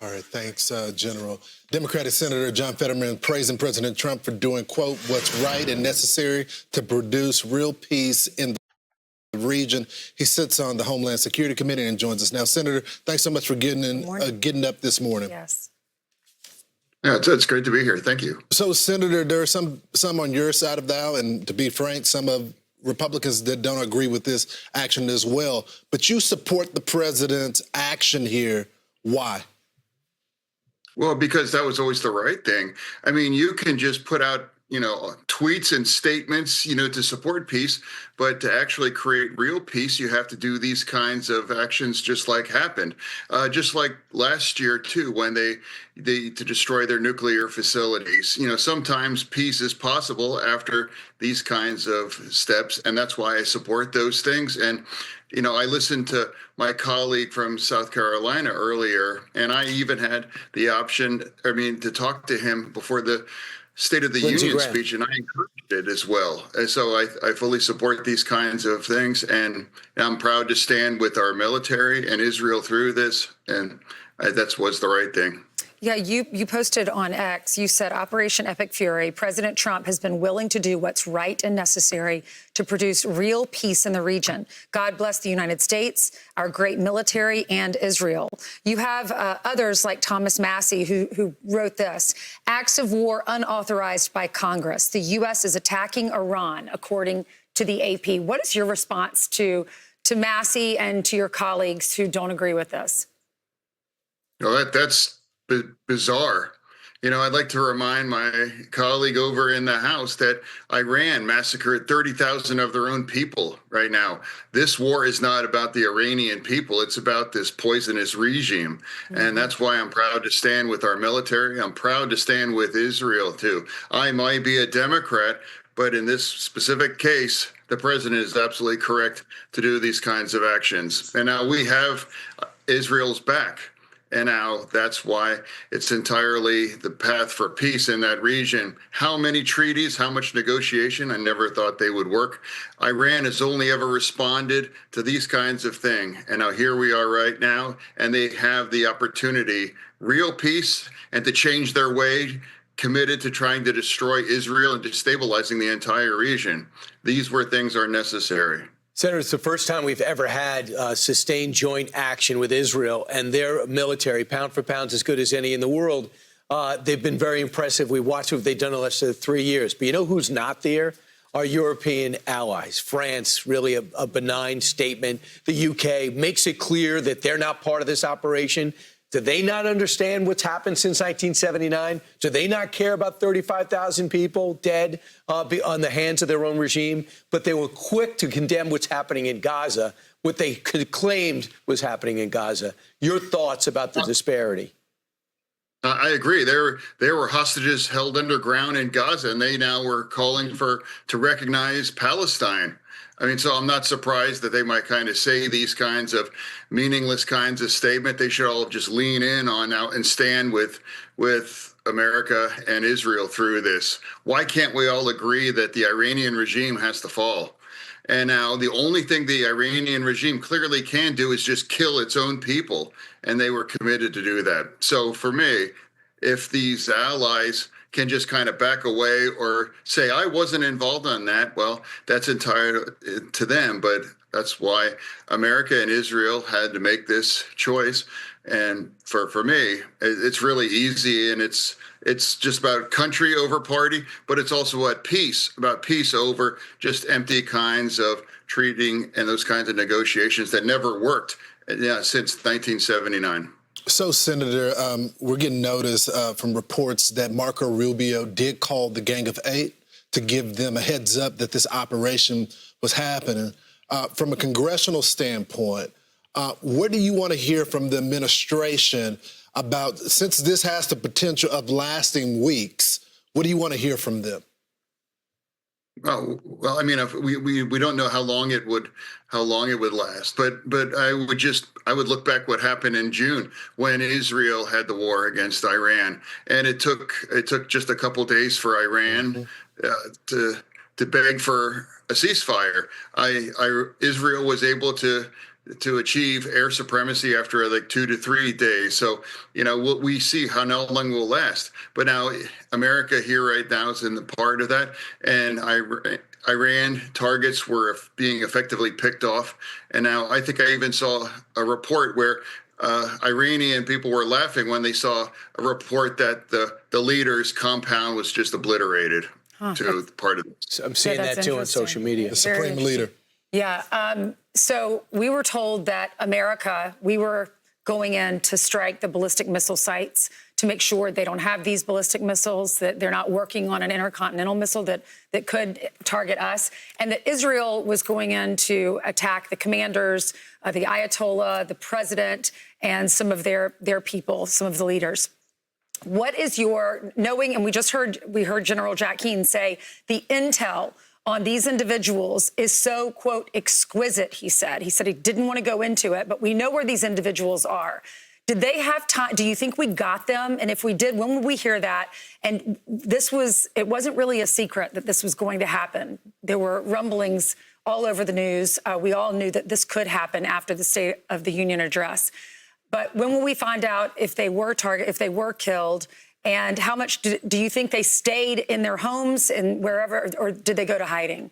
All right, thanks, General. Democratic Senator John Fetterman praising President Trump for doing, quote, what's right and necessary to produce real peace in the region. He sits on the Homeland Security Committee and joins us now. Senator, thanks so much for getting up this morning. Yes. Yeah, it's great to be here. Thank you. So, Senator, there are some on your side of the aisle, and to be frank, some of Republicans that don't agree with this action as well. But you support the president's action here. Why? Well, because that was always the right thing. I mean, you can just put out, tweets and statements, to support peace, but to actually create real peace, you have to do these kinds of actions just like happened. Just like last year, too, when they to destroy their nuclear facilities. Sometimes peace is possible after these kinds of steps, and that's why I support those things. And I listened to my colleague from South Carolina earlier, and I even had the option, to talk to him before the State of the Union speech, and I encouraged it as well. And so I fully support these kinds of things, and I'm proud to stand with our military and Israel through this, and that was the right thing. Yeah, you posted on X, you said Operation Epic Fury, President Trump has been willing to do what's right and necessary to produce real peace in the region. God bless the United States, our great military, and Israel. You have others like Thomas Massey who wrote this: acts of war unauthorized by Congress. The U.S. is attacking Iran, according to the AP. What is your response to Massey and to your colleagues who don't agree with this? That's bizarre. I'd like to remind my colleague over in the House that Iran massacred 30,000 of their own people right now. This war is not about the Iranian people. It's about this poisonous regime. Mm-hmm. And that's why I'm proud to stand with our military. I'm proud to stand with Israel, too. I might be a Democrat, but in this specific case, the president is absolutely correct to do these kinds of actions. And now we have Israel's back. And now that's why it's entirely the path for peace in that region. How many treaties, how much negotiation? I never thought they would work. Iran has only ever responded to these kinds of things. And now here we are right now, and they have the opportunity, real peace, and to change their way, committed to trying to destroy Israel and destabilizing the entire region. These were things are necessary. Senator, it's the first time we've ever had sustained joint action with Israel, and their military, pound for pound, as good as any in the world. They've been very impressive. We watched what they've done in the last 3 years. But you know who's not there? Our European allies. France, really a benign statement. The UK makes it clear that they're not part of this operation. Do they not understand what's happened since 1979? Do they not care about 35,000 people dead on the hands of their own regime? But they were quick to condemn what's happening in Gaza, what they claimed was happening in Gaza. Your thoughts about the disparity? I agree. There were hostages held underground in Gaza, and they now were calling to recognize Palestine. So I'm not surprised that they might kind of say these kinds of meaningless kinds of statement. They should all just lean in on now and stand with America and Israel through this. Why can't we all agree that the Iranian regime has to fall? And now the only thing the Iranian regime clearly can do is just kill its own people. And they were committed to do that. So for me, if these allies can just kind of back away or say, I wasn't involved on that, well, that's entirely to them. But that's why America and Israel had to make this choice. And for me, it's really easy, and it's just about country over party, but it's also about peace over just empty kinds of treating and those kinds of negotiations that never worked since 1979. So, Senator, we're getting notice from reports that Marco Rubio did call the Gang of Eight to give them a heads up that this operation was happening. From a congressional standpoint, what do you want to hear from the administration about, since this has the potential of lasting weeks, what do you want to hear from them? Oh, well, if we don't know how long it would last, but I would look back what happened in June when Israel had the war against Iran, and it took just a couple days for Iran to beg for a ceasefire. Israel was able to to achieve air supremacy after like 2 to 3 days. So, we see how long will last. But now America here right now is in the part of that. And Iran targets were being effectively picked off. And now I think I even saw a report where Iranian people were laughing when they saw a report that the leader's compound was just obliterated to part of it. I'm seeing that too on social media. The supreme leader. Yeah. So we were told that we were going in to strike the ballistic missile sites to make sure they don't have these ballistic missiles, that they're not working on an intercontinental missile that could target us, and that Israel was going in to attack the commanders, the Ayatollah, the president, and some of their people, some of the leaders. What is your knowing? And we heard General Jack Keane say the intel on these individuals is so, quote, exquisite, he said. He said he didn't want to go into it, but we know where these individuals are. Did they have time? Do you think we got them? And if we did, when would we hear that? And it wasn't really a secret that this was going to happen. There were rumblings all over the news. We all knew that this could happen after the State of the Union address. But when will we find out if they were killed? And how much do you think they stayed in their homes and wherever, or did they go to hiding?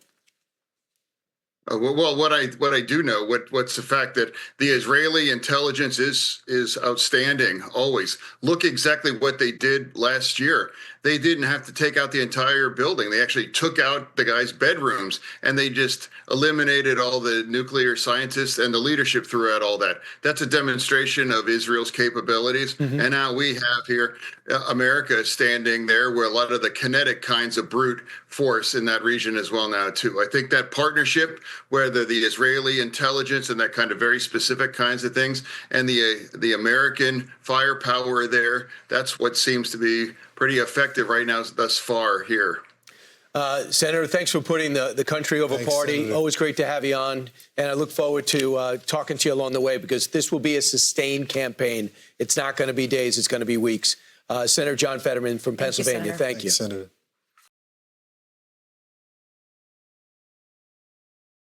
Well, what I do know, what's the fact that the Israeli intelligence is outstanding always. Look exactly what they did last year. They didn't have to take out the entire building. They actually took out the guys' bedrooms, and they just eliminated all the nuclear scientists and the leadership throughout all that. That's a demonstration of Israel's capabilities. Mm-hmm. And now we have here America standing there where a lot of the kinetic kinds of brute force in that region as well now, too. I think that partnership, whether the Israeli intelligence and that kind of very specific kinds of things, and the American firepower there, that's what seems to be pretty effective right now thus far here. Senator, thanks for putting the country over party. Senator. Always great to have you on. And I look forward to talking to you along the way, because this will be a sustained campaign. It's not going to be days. It's going to be weeks. Senator John Fetterman from Pennsylvania. Thank you. Senator.